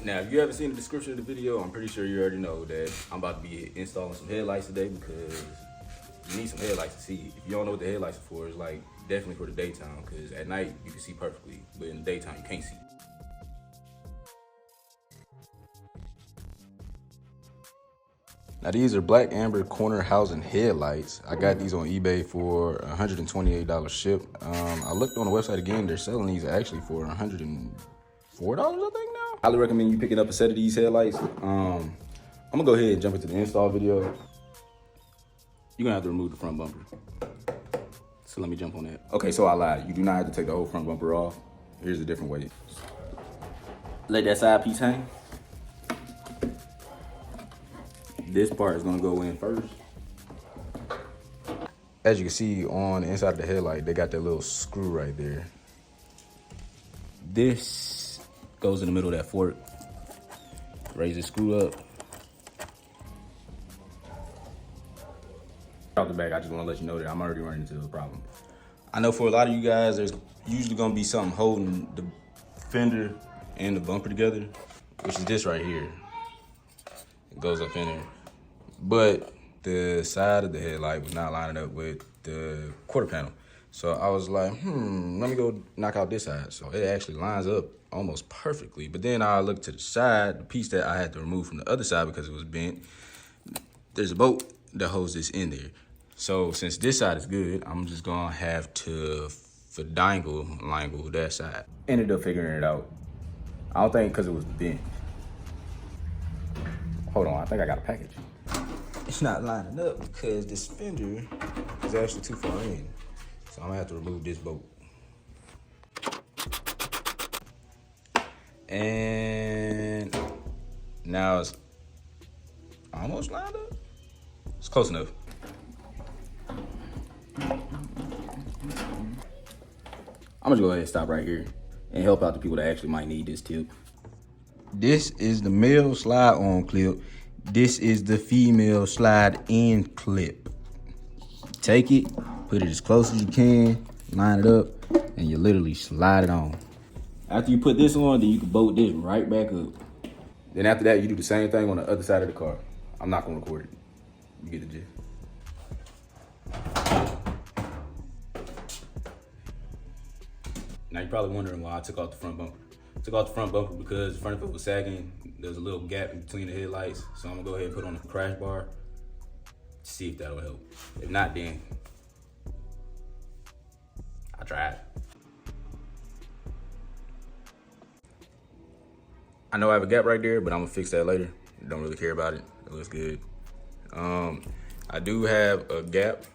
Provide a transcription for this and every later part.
Now, if you haven't seen the description of the video, I'm pretty sure you already know that I'm about to be installing some headlights today because you need some headlights to see. If you don't know what the headlights are for, it's like definitely for the daytime because at night you can see perfectly, but in the daytime you can't see. Now these are black amber corner housing headlights. I got these on eBay for $128 ship. I looked on the website again, they're selling these actually for $104, I think now. Highly recommend you picking up a set of these headlights. I'm gonna go ahead and jump into the install video. You're gonna have to remove the front bumper. So let me jump on that. Okay, so I lied. You do not have to take the whole front bumper off. Here's a different way. Let that side piece hang. This part is gonna go in first. As you can see on the inside of the headlight, they got that little screw right there. This goes in the middle of that fork. Raise the screw up. Out the back, I just wanna let you know that I'm already running into a problem. I know for a lot of you guys, there's usually gonna be something holding the fender and the bumper together, which is this right here. It goes up in there. But the side of the headlight was not lining up with the quarter panel. So I was like, let me go knock out this side. So it actually lines up almost perfectly. But then I looked to the side, the piece that I had to remove from the other side because it was bent. There's a bolt that holds this in there. So since this side is good, I'm just gonna have to finagle that side. Ended up figuring it out. I don't think because it was bent. Hold on, I think I got a package. It's not lining up because this fender is actually too far in. So I'm gonna have to remove this bolt. And now it's almost lined up. It's close enough. I'm gonna go ahead and stop right here and help out the people that actually might need this tip. This is the male slide on clip. This is the female slide in clip. Take it, put it as close as you can, line it up, and you literally slide it on. After you put this on, then you can bolt this right back up. Then after that, you do the same thing on the other side of the car. I'm not gonna record it. You get the gist. Now you're probably wondering why I took off the front bumper. I took off the front bumper because the front of it was sagging. There's a little gap in between the headlights. So I'm gonna go ahead and put on a crash bar, see if that'll help. If not, then I tried. I know I have a gap right there, but I'm gonna fix that later. Don't really care about it. It looks good. I do have a gap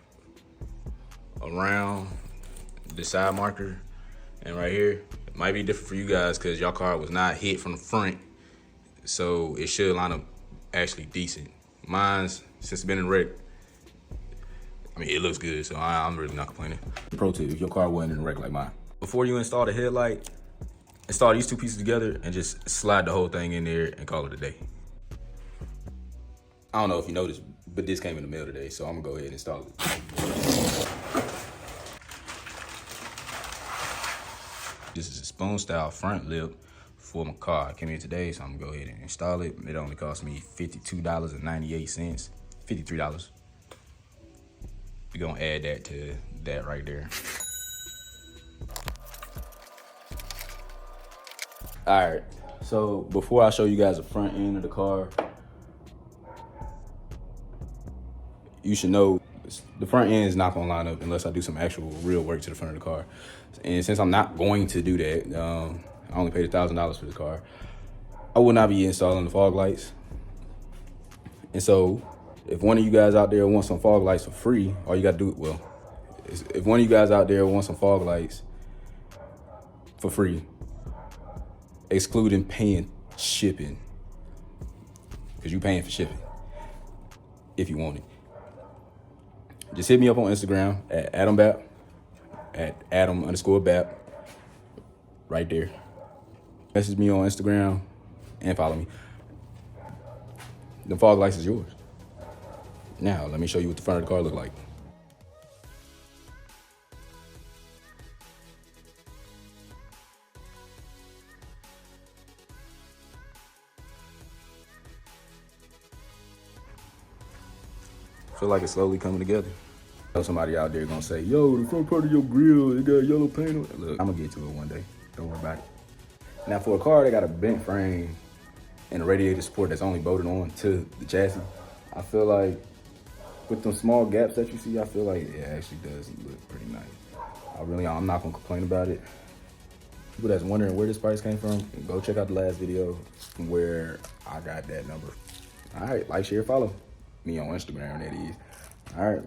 around the side marker and right here. It might be different for you guys because your car was not hit from the front, so it should line up actually decent. Mine's, since it's been in wreck, I mean, it looks good, so I'm really not complaining. Pro tip, if your car wasn't in a wreck like mine. Before you install the headlight, install these two pieces together and just slide the whole thing in there and call it a day. I don't know if you noticed, but this came in the mail today, so I'm gonna go ahead and install it. This is a spoon style front lip for my car. It came in today, so I'm gonna go ahead and install it. It only cost me $52.98, $53. We're gonna add that to that right there. All right, so before I show you guys the front end of the car, you should know the front end is not gonna line up unless I do some actual real work to the front of the car. And since I'm not going to do that, I only paid $1,000 for the car, I will not be installing the fog lights. And so if one of you guys out there wants some fog lights for free, all you gotta do, well, if one of you guys out there wants some fog lights for free, excluding paying shipping, because you paying for shipping if you want it, just hit me up on Instagram at AdamBap, at Adam_Bap, right there. Message me on Instagram and follow me. The fog lights is yours. Now, let me show you what the front of the car look like. feel like it's slowly coming together. I know somebody out there gonna say, yo, the front part of your grill, it got yellow paint on it. Look, I'm gonna get to it one day. Don't worry about it. Now for a car that got a bent frame and a radiator support that's only bolted on to the chassis, I feel like with them small gaps that you see, I feel like it actually does look pretty nice. I'm not gonna complain about it. People that's wondering where this price came from, go check out the last video from where I got that number. All right, like, share, follow me on Instagram, that is. All right.